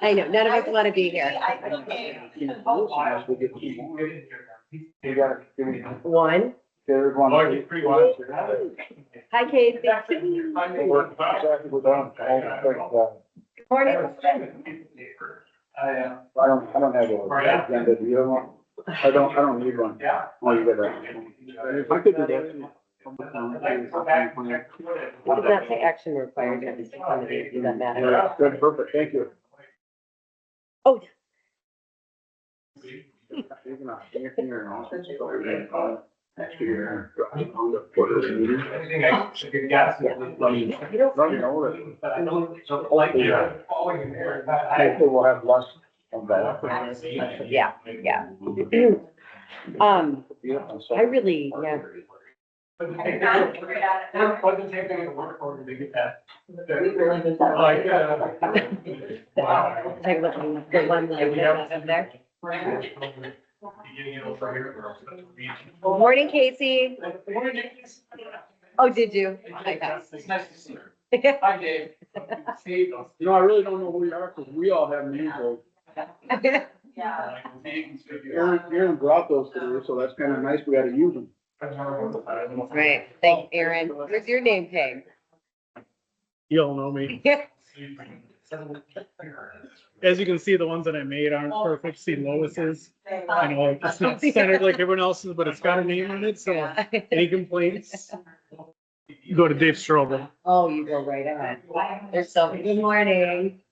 I know, none of us want to be here. One. There's one. Hi, Casey. Morning. I don't have a agenda. Do you have one? I don't need one. Oh, you got that. I could do that. It does not say action required. Does that matter? Yeah, good, perfect, thank you. Oh, Next year. Anything I should get gas. you don't. Let me know that. But I don't like falling in there. Hopefully we'll have less of that. Yeah, yeah. I really, yeah. But the same thing at work order to get that. We really did that. Like, Take a look at the one like that up there. Getting it over here. Morning, Casey. Oh, did you? It's nice to see her. Hi, Dave. You know, I really don't know who you are, because we all have names like. Yeah. Aaron brought those today, so that's kind of nice, we gotta use them. Right, thanks, Aaron. Where's your name tag? You all know me. As you can see, the ones that I made aren't perfect. See Lois's. I know it's not centered like everyone else's, but it's got a name on it, so any complaints, go to Dave Strobel. Oh, you go right ahead. There's so, good morning.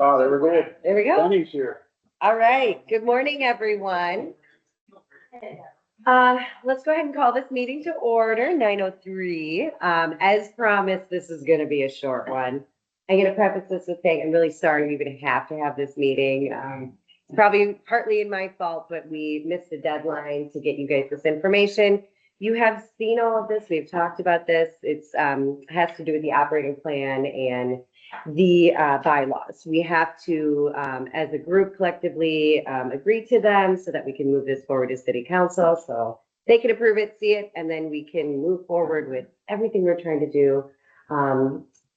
Oh, there we go. There we go. Bunny's here. All right, good morning, everyone. Let's go ahead and call this meeting to order, 9:03. As promised, this is gonna be a short one. I'm gonna preface this with saying I'm really sorry we even have to have this meeting. It's probably partly in my fault, but we missed the deadline to get you guys this information. You have seen all of this. We've talked about this. It's has to do with the operating plan and the bylaws. We have to, as a group collectively, agree to them so that we can move this forward to city council. So they can approve it, see it, and then we can move forward with everything we're trying to do.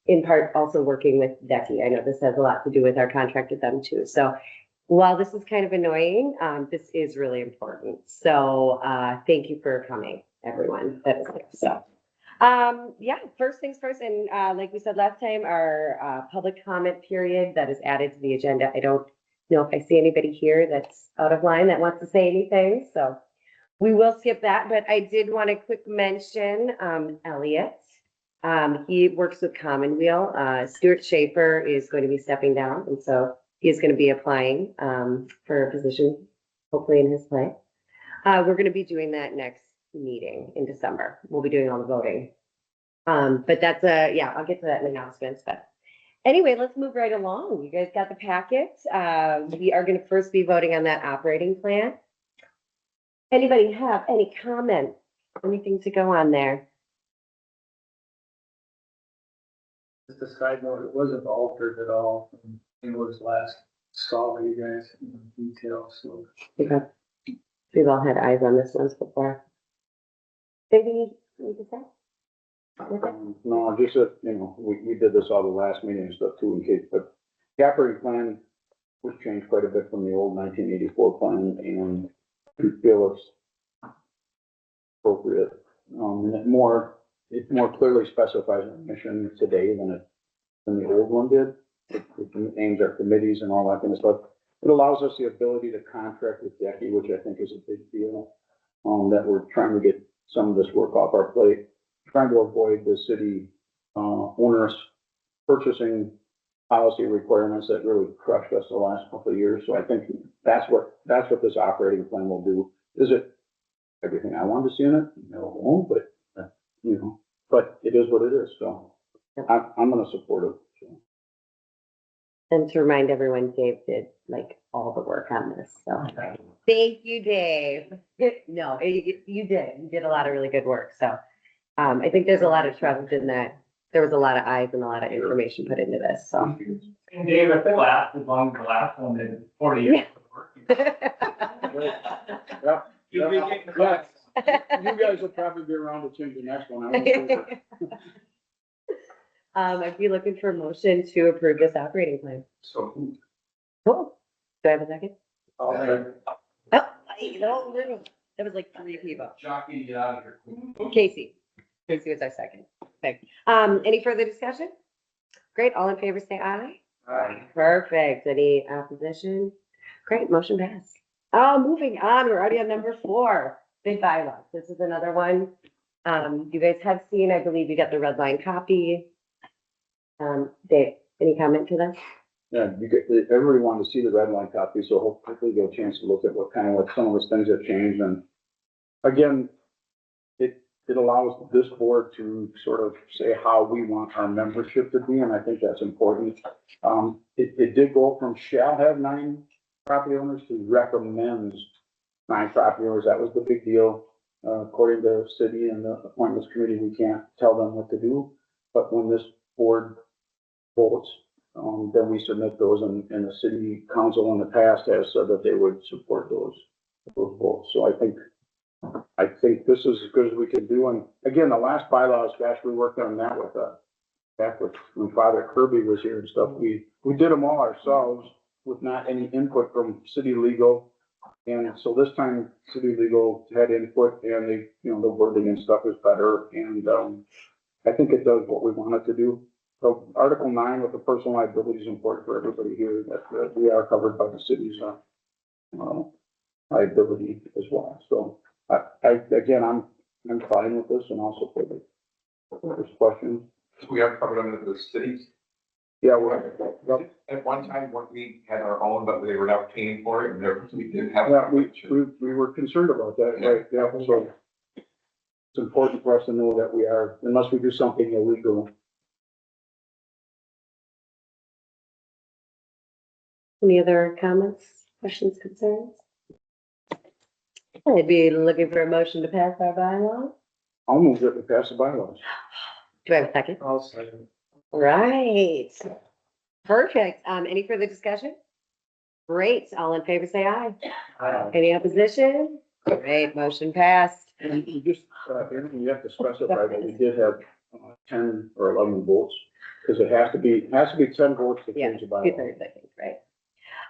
In part also working with Decky. I know this has a lot to do with our contract with them too. So while this is kind of annoying, this is really important. So thank you for coming, everyone that is there. So yeah, first things first, and like we said last time, our public comment period that is added to the agenda. I don't know if I see anybody here that's out of line that wants to say anything, so we will skip that. But I did want to quick mention Elliot. He works with Commonweal. Stuart Schaefer is going to be stepping down, and so he is going to be applying for a position, hopefully in his place. We're going to be doing that next meeting in December. We'll be doing all the voting. But that's yeah, I'll get to that in announcements. But anyway, let's move right along. You guys got the packet. We are going to first be voting on that operating plan. Anybody have any comments? Anything to go on there? Just a side note, it wasn't altered at all from England's last saw you guys in detail, so. Okay. We've all had eyes on this once before. Anything you need to say? No, just that, you know, we did this all the last meeting and stuff too in case, but the operating plan was changed quite a bit from the old 1984 plan, and we feel it's appropriate. And it more clearly specifies our mission today than the old one did. It names our committees and all that kind of stuff. It allows us the ability to contract with Decky, which I think is a big deal. That we're trying to get some of this work off our plate, trying to avoid the city onerous purchasing policy requirements that really crushed us the last couple of years. So I think that's what this operating plan will do. Is it everything I wanted to see in it? No, but you know, but it is what it is. So I'm going to support it. So. And to remind everyone, Dave did like all the work on this. So thank you, Dave. No, you did. You did a lot of really good work. So I think there's a lot of trust in that. There was a lot of eyes and a lot of information put into this. So. And Dave, if it lasts as long as the last one did, 40 years of work. You guys will probably be around to change the next one. I won't I'd be looking for a motion to approve this operating plan. So. Cool. Do I have a second? I'll Oh, that was like 3 people. jockey, get out of here. Casey. Casey was our second. Perfect. Any further discussion? Great. All in favor, say aye. Aye. Perfect. Any opposition? Great. Motion passed. Moving on. We're already on number 4, big bylaws. This is another one. You guys have seen, I believe you got the red line copy. Dave, any comment to that? Yeah, everybody wanted to see the red line copy, so hopefully get a chance to look at what some of those things have changed. And again, it allows this board to sort of say how we want our membership to be, and I think that's important. It did go from shall have 9 property owners to recommends 9 property owners. That was the big deal. According to the city and the appointments committee, we can't tell them what to do, but when this board votes, then we submit those, and the city council in the past has said that they would support those votes. So I think this is as good as we can do. And again, the last bylaws, gosh, we worked on that with back with when Father Kirby was here and stuff. We did them all ourselves with not any input from city legal. And so this time city legal had input, and the wording and stuff is better. And I think it does what we want it to do. So Article 9 with the personal liability is important for everybody here, that we are covered by the city's liability as well. So again, I'm fine with this, and also for the first questions. So we have covered under the cities. Yeah, At one time, we had our own, but they were not paying for it, and there, we did have. yeah, we were concerned about that, right? Yeah, so it's important for us to know that we are, unless we do something illegal. Any other comments, questions, concerns? I'd be looking for a motion to pass our bylaw. I'll move it to pass the bylaws. Do I have a second? I'll second. Right. Perfect. Any further discussion? Great. All in favor, say aye. Any opposition? Great. Motion passed. And you just, Aaron, you have to specify that we did have 10 or 11 votes, because it has to be 10 votes to Yeah, change the bylaw. 2/3, I think, right?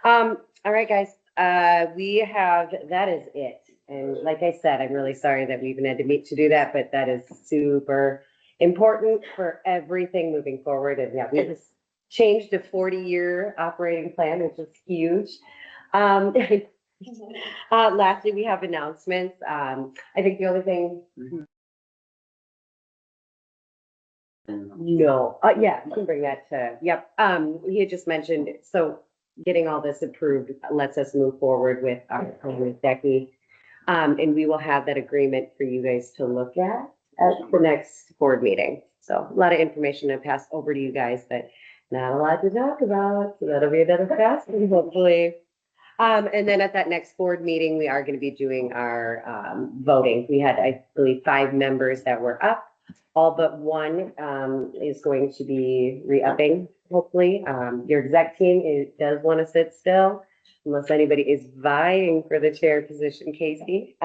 All right, guys, that is it. And like I said, I'm really sorry that we even had to meet to do that, but that is super important for everything moving forward. And yeah, we just changed a 40-year operating plan, which is huge. Lastly, we have announcements. I think the only thing, no, yeah, you can bring that to, yep. He had just mentioned, so getting all this approved lets us move forward with our with Decky. And we will have that agreement for you guys to look at the next board meeting. So a lot of information to pass over to you guys, but not a lot to talk about. So that'll be another fast one, hopefully. And then at that next board meeting, we are going to be doing our voting. We had, I believe, 5 members that were up. All but one is going to be re-upping, hopefully. Your exec team does want to sit still, unless anybody is vying for the chair position, Casey.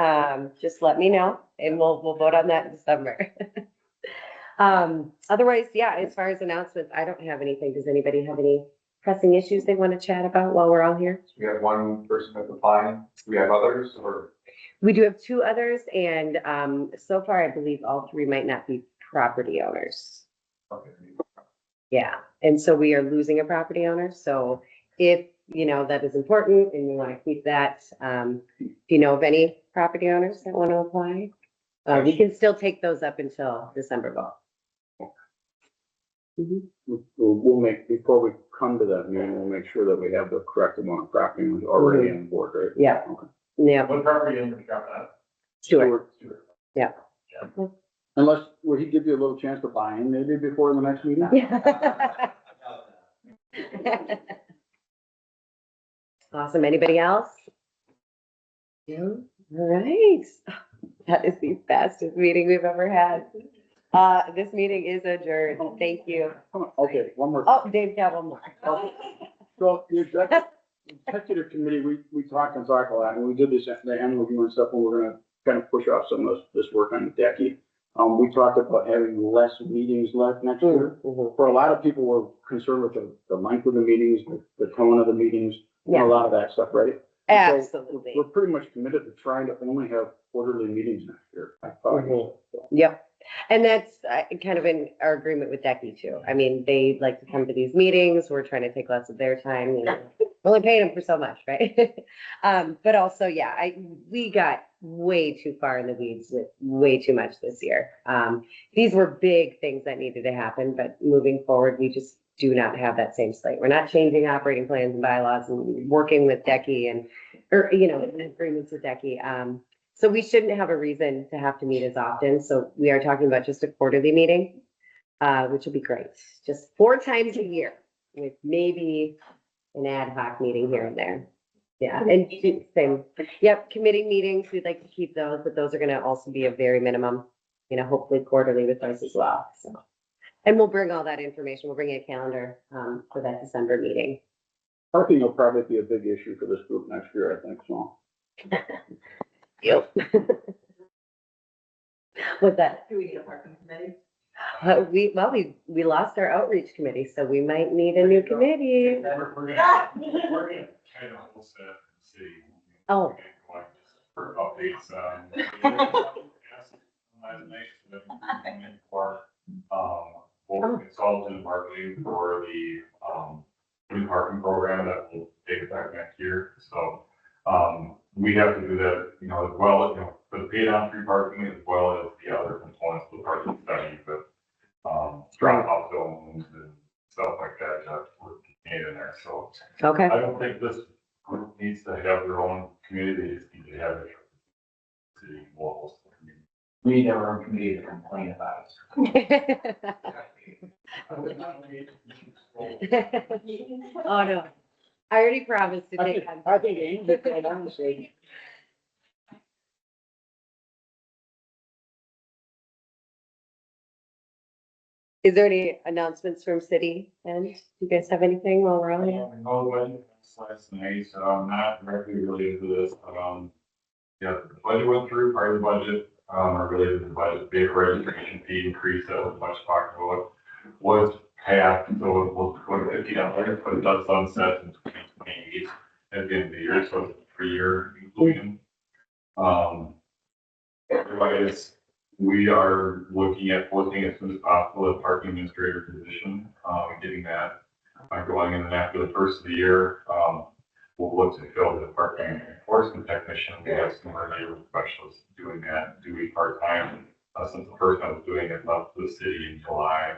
Just let me know, and we'll vote on that in December. Otherwise, yeah, as far as announcements, I don't have anything. Does anybody have any pressing issues they want to chat about while we're all here? We have one person that's applying. Do we have others, or? We do have 2 others, and so far, I believe all 3 might not be property owners. Okay. Yeah, and so we are losing a property owner. So if that is important and you want to keep that, if you know of any property owners that want to apply, we can still take those up until December vote. We'll make, before we come to that meeting, we'll make sure that we have the correct amount of property owners already on board, right? Yeah. Okay. Yeah. What property owner got that? Stuart. Yeah. Unless, will he give you a little chance to buy in maybe before the next meeting? Awesome. Anybody else? No? All right. That is the fastest meeting we've ever had. This meeting is adjourned. Thank you. Okay, one more. Oh, Dave got one more. So the executive committee, we talked a lot, and we did this, the annual review and stuff, and we're gonna kind of push off some of this work on Decky. We talked about having less meetings left next year. Mhm. For a lot of people, we're concerned with the length of the meetings, the tone of the meetings, and a Yeah, lot of that stuff, right? And so absolutely. We're pretty much committed to trying to only have quarterly meetings next year. I thought. Yep. And that's kind of in our agreement with Decky too. I mean, they like to come to these meetings. We're trying to take less of their time. You know, we're only paying them for so much, right? But also, yeah, we got way too far in the weeds with way too much this year. These were big things that needed to happen, but moving forward, we just do not have that same slate. We're not changing operating plans and bylaws and working with Decky or, you know, in agreements with Decky. So we shouldn't have a reason to have to meet as often. So we are talking about just a quarterly meeting, which will be great. Just 4 times a year with maybe an ad hoc meeting here and there. Yeah, and same. Yep, committee meetings, we'd like to keep those, but those are gonna also be a very minimum, you know, hopefully quarterly with those as well, so. And we'll bring all that information. We'll bring a calendar, for that December meeting. Parking will probably be a big issue for this group next year, I think, so. Yep. What's that? Do we need a parking committee? We lost our outreach committee, so we might need a new committee. We're gonna kind of whole set the city. Oh. For updates, for consultant marketing for the, new parking program that will take effect next year. So, we have to do that, you know, as well, you know, for the paid on free parking as well as the other components of the parking study, but, drop-off zones and stuff like that, we're contained in there. So Okay. I don't think this group needs to have their own community, they just need to have it. City locals. We need our own committee to complain about Oh, no. I already promised to take on. I think Amy, quite honestly, Is there any announcements from city? And do you guys have anything while we're on here? No wedding last night, not directly related to this, yeah, the budget went through, part of the budget, or related to the budget, big registration fee increase that was much talked about, was passed, so it was going to $50, but it does sunset in 2028 at the end of the year, so it's a 3-year inclusion. Otherwise, we are looking at posting as soon as possible a parking administrator position, getting that going, and then after the first of the year, we'll look to fill the parking enforcement technician. We have some of our neighborhood specialists doing that, doing part-time, since the person was doing it left the city in July.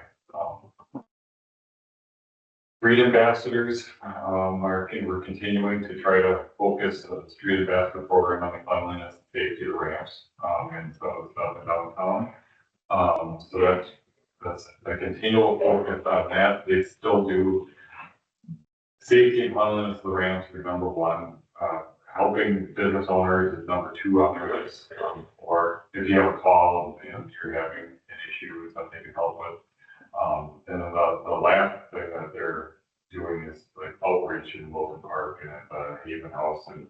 Street ambassadors, we're continuing to try to focus the street ambassador program on the cleanliness and safety of the ramps, and so stuff in downtown. So that's a continual focus on that. They still do safety and cleanliness of the ramps are number 1. Helping business owners is number 2 on the list. Or if you have a call and you're having an issue with something to help with. And then the last thing that they're doing is like outreach in Wilton Park and at Haven House, and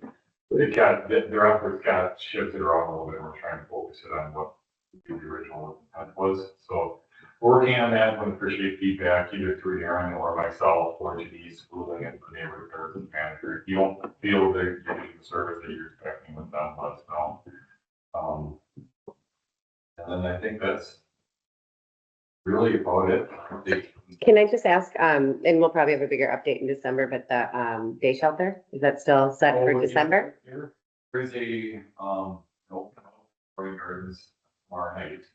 their efforts got shifted around a little bit. We're trying to focus it on what the original intent was. So working on that, would appreciate feedback either through Aaron or myself or Denise, ruling in the neighborhood services manager. If you don't feel that you're getting the service that you're expecting with them, let us know. And then I think that's really about it. Can I just ask, and we'll probably have a bigger update in December, but the day shelter, is that still set for December? There's a, Spring Gardens tomorrow night,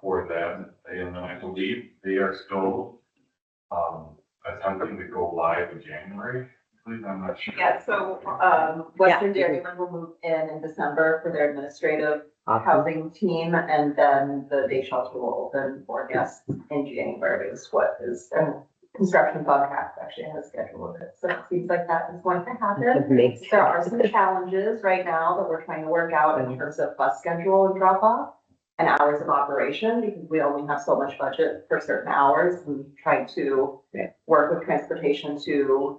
for that, and I believe they are still, attempting to go live in January. I'm not sure. Yeah, so, Western Dairyland will move in December for their administrative housing team, and then the day shelter will open for guests in January is what is, construction contract actually has scheduled it, so it seems like that is going to happen. Amazing. There are some challenges right now that we're trying to work out in terms of bus schedule and drop off and hours of operation, because we only have so much budget for certain hours, and trying to work with transportation to,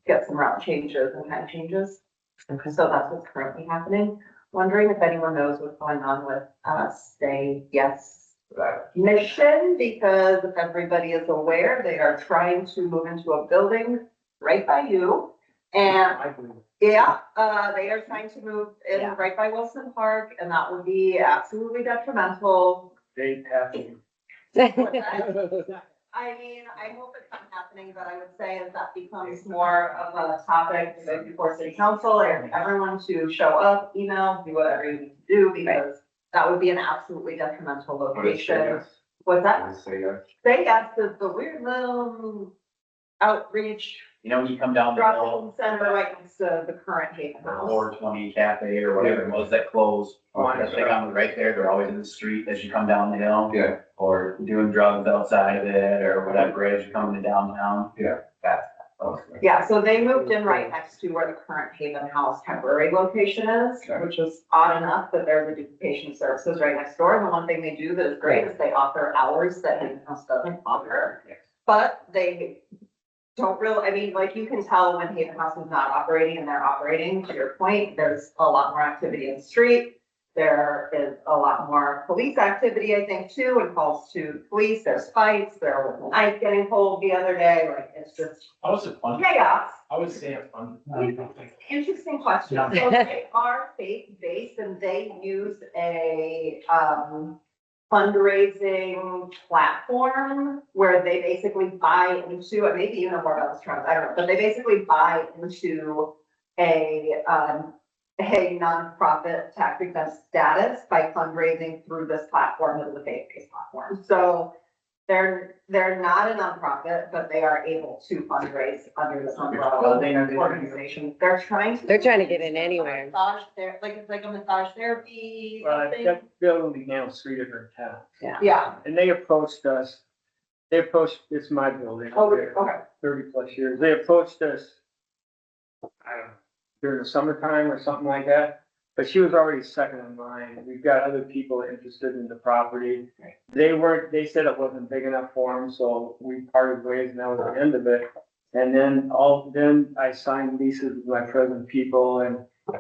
get some route changes and time changes. Okay. So that's what's currently happening. wondering if anyone knows what's going on with, Say Yes mission, because if everybody is aware, they are trying to move into a building right by you. And yeah, they are trying to move in Yeah. right by Wilson Park, and that would be absolutely detrimental. They have to. I mean, I hope it's not happening, but I would say as that becomes more of a topic before city council, and everyone to show up, email, do whatever you need to do, because that would be an absolutely detrimental location. What's that? Say yes. Say Yes is the weird little outreach You know, when you come down the drop-in hill, center right next to the current Haven the House. 420 cafe or whatever it was that closed, Okay. that thing on right there, they're always in the street as you come down the hill. Yeah. Or doing drugs outside of it or whatever as you're coming to downtown. Yeah. That's. Yeah, so they moved in right next to where the current Haven House temporary location is, Okay. which is odd enough that there's a duplication of services right next door. And the one thing they do that is great is they offer hours that Haven House doesn't offer. But they don't really, I mean, like you can tell when Haven House is not operating and they're operating, to your point, there's a lot more activity in the street. There is a lot more police activity, I think, too, and calls to police. There's fights, there was a knife getting pulled the other day, like it's just How was it fun? chaos. I would say it's fun. Interesting question. So they are faith-based and they use a, fundraising platform where they basically buy into, and maybe you know more about this, Travis, I don't know, but they basically buy into a nonprofit tax exempt status by fundraising through this platform that is a faith-based platform. So they're not a nonprofit, but they are able to fundraise under this umbrella organization. They're trying to get in anywhere. Massage like it's like a massage therapy Well, thing. that building handles 3 different towns. Yeah. And they approached us, it's my building. Oh, I've been there okay. 30 plus years. They approached us, I don't know, during the summertime or something like that. But she was already second in line. We've got other people interested in the property. They said it wasn't big enough for them, so we parted ways and that was the end of it. And then I signed leases with my present people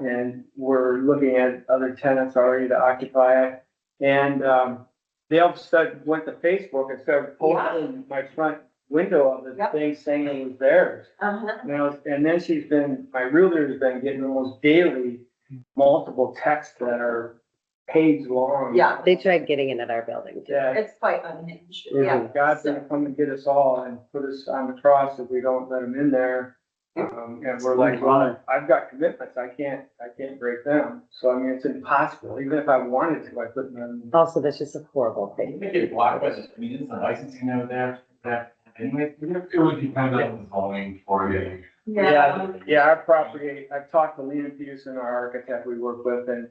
and we're looking at other tenants already to occupy it. And, they all went to Facebook and started posting my front window of the Yep. thing saying it was theirs. Uh-huh. And then my realtor's been getting almost daily multiple texts that are page long. Yeah. They tried getting into our building too. Yeah, It's quite unhinged. Yeah. God's gonna come and get us all and put us on the cross if we don't let him in there. And we're like, well, I've got commitments, I can't break them. So I mean, it's impossible, even if I wanted to, I couldn't. Also, that's just a horrible thing. They get blocked by the, I mean, isn't the licensing of that anyway? It would depend on the zoning for you. Yeah, our property, I've talked to Lena Peterson, our architect we work with, and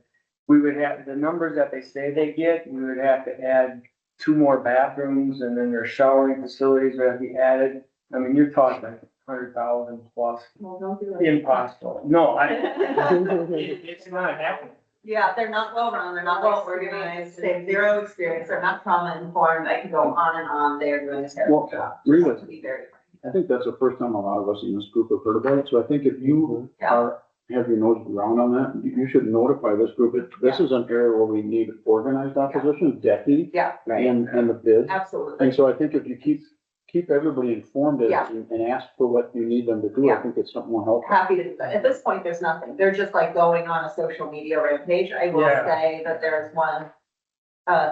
we would have, the numbers that they say they get, we would have to add 2 more bathrooms, and then their showering facilities would have to be added. I mean, you're talking 100,000 plus, Well, don't do it. impossible. No, it's not happening. Yeah, they're not well run, they're not well organized, they have 0 experience, they're not trauma informed, I can go on and on, they're doing a terrible job. Really? To be very frank. I think that's the first time a lot of us in this group have heard about it, so I think if you have your nose around on that, you should notify this group. This is an area where we need organized opposition, deputy, Yeah, and the bids. absolutely. And so I think if you keep everybody informed Yeah. and ask for what you need them to do, I Yeah. think it's something will help. Happy to do that. At this point, there's nothing. They're just like going on a social media rampage. I will Yeah. say that there's one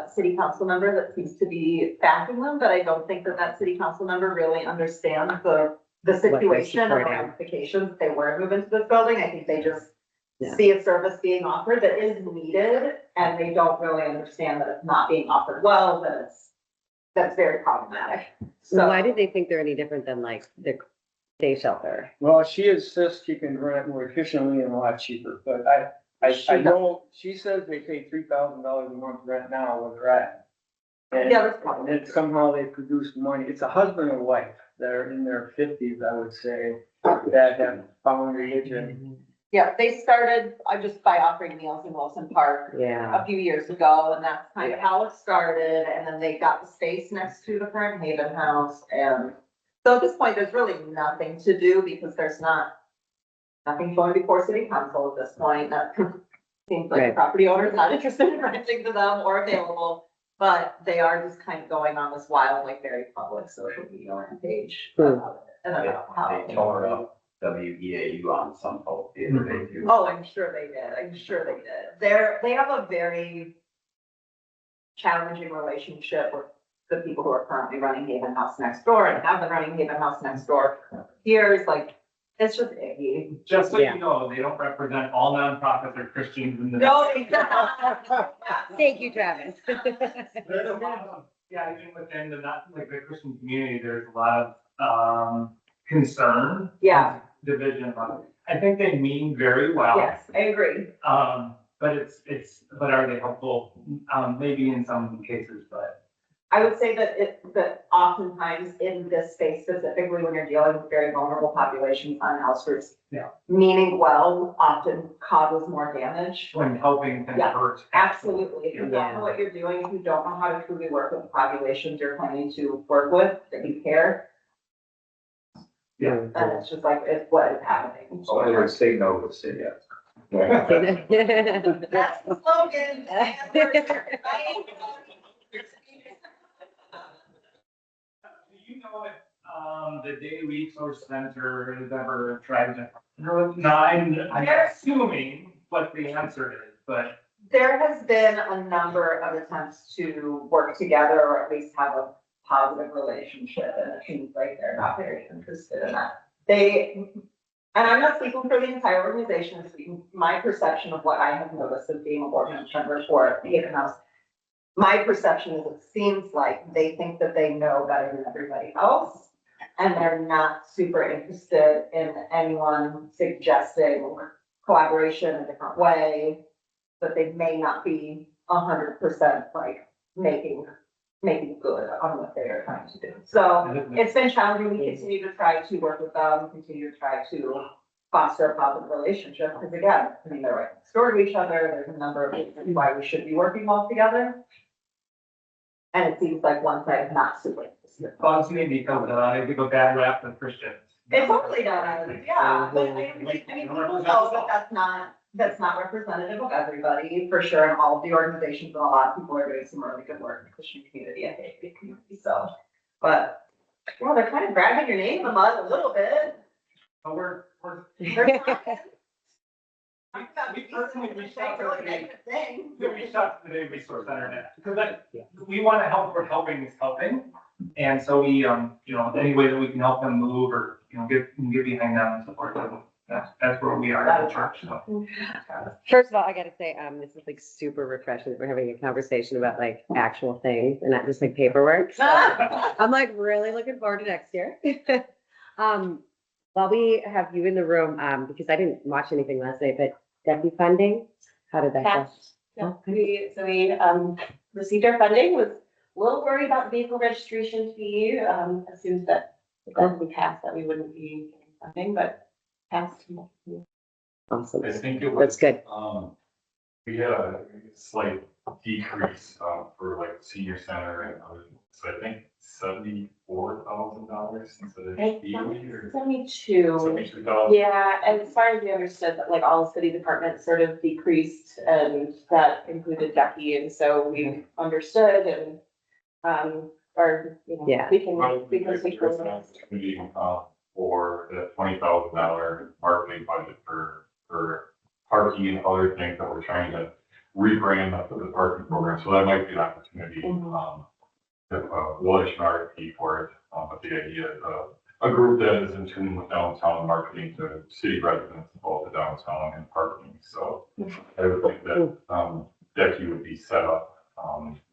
city council member that seems to be backing them, but I don't think that city council member really understands the situation and the supporting. ramifications if they were to move into this building. I think they just Yeah. see a service being offered that is needed, and they don't really understand that it's not being offered well, that's very problematic. So Why do they think they're any different than like the day shelter? Well, she insists she can run it more efficiently and a lot cheaper, but I know, she says they pay $3,000 a month rent now where they're at. And Yeah, that's probably- and then somehow they produce money. It's a husband and wife that are in their 50s, I would say, that have found religion. Yeah, they started just by offering meals in Wilson Park Yeah. a few years ago, and that's kind of how it started, and then they got the space next to the current Haven House, and so at this point, there's really nothing to do, because there's nothing going before city council at this point, Seems like the Right. property owner's not interested in renting to them or available, but they are just kind of going on this wild, like very public social media page about it. And about how. They tore up WEAU on some post the other day too. Oh, I'm sure they did. I'm sure they did. They have a very challenging relationship with the people who are currently running Haven House next door and have been running Haven House next door for years. Like, it's just icky. Just so Yeah. you know, they don't represent all nonprofits or Christians in the. No, they don't. Thank you, Travis. There's a lot of, yeah, even within the, not like the Christian community, there's a lot of, concern. Yeah. Division of it. I think they mean very well. Yes, I agree. But but are they helpful? Maybe in some cases, but. I would say that oftentimes in this space specifically, when you're dealing with very vulnerable populations on house groups. Yeah. Meaning well often causes more damage. When helping can Yeah, hurt. Absolutely. If you don't Yeah. know what you're doing, if you don't know how to truly work with the populations you're planning to work with, that you care, Yeah. then it's just like, it's what is happening. So I would say no, but say yes. That's the slogan. Do you know if, the Day Resource Center has ever tried to, no, I'm assuming what the answer is, but. There has been a number of attempts to work together or at least have a positive relationship, and it seems like they're not very interested in that. And I'm not speaking for the entire organization, I'm speaking my perception of what I have noticed as being a board member for Haven House. My perception is it seems like they think that they know better than everybody else, and they're not super interested in anyone suggesting collaboration a different way, but they may not be 100% like making good on what they are trying to do. So it's been challenging. We continue to try to work with them, continue to try to foster a positive relationship. Because again, I mean, they're right next door to each other. There's a number of reasons why we should be working well together. And it seems like one side is not super interested. Bugs me because, they give a bad rap to Christians. It totally does, yeah. But I mean, people know that that's not representative of everybody, for sure, and all of the organizations, and a lot of people are doing some really good work in the Christian community, I think, big community, so. But, well, they're kind of dragging your name in the mud a little bit. But we're. They're trying. We personally reached out to Really the make a thing. We reached out to the Day Resource Center now, because we want to help where helping is helping. And so we, you know, any way that we can help them move or, you know, get behind them and support them. That's where we are at the church, so. First of all, I gotta say, this is like super refreshing that we're having a conversation about like actual things and not just like paperwork. So I'm like really looking forward to next year. While we have you in the room, because I didn't watch anything last night, but deputy funding, how did that go? Passed. Yeah, we received our funding, was a little worried about the vehicle registration fee, assumed that if that would be passed, that we wouldn't be getting funding, but passed. Awesome. I think it was. That's good. We had a slight decrease, for like senior center and other, so I think $74,000 instead of 80 or 72. 72,000. Yeah, and as far as we understood, that like all city departments sort of decreased, and that included Ducky, and so we understood and, or, you know, Yeah. we can speak There's for an it. opportunity, for the $20,000 marketing budget for parking and other things that we're trying to rebrand up the parking program. So that might be an opportunity, we'll issue an RFP for it. But the idea is a group that is in tune with downtown marketing to city residents, both the downtown and parking. So I would think that, Decky would be set up,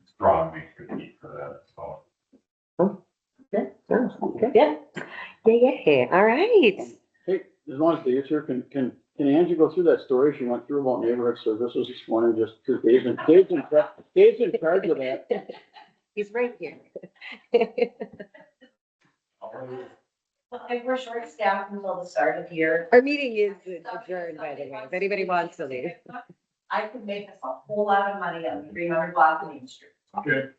strongly to compete for that, so. Good. Yeah. Yeah. All right. Hey, as long as Dave's here, can Angie go through that story she went through about neighborhood services this morning, just because Dave's in charge of that. He's right here. We're short staffed until the start of the year. Our meeting is adjourned, by the way, if anybody wants to leave. I could make us a whole lot of money on 300 block of Main Street. Good.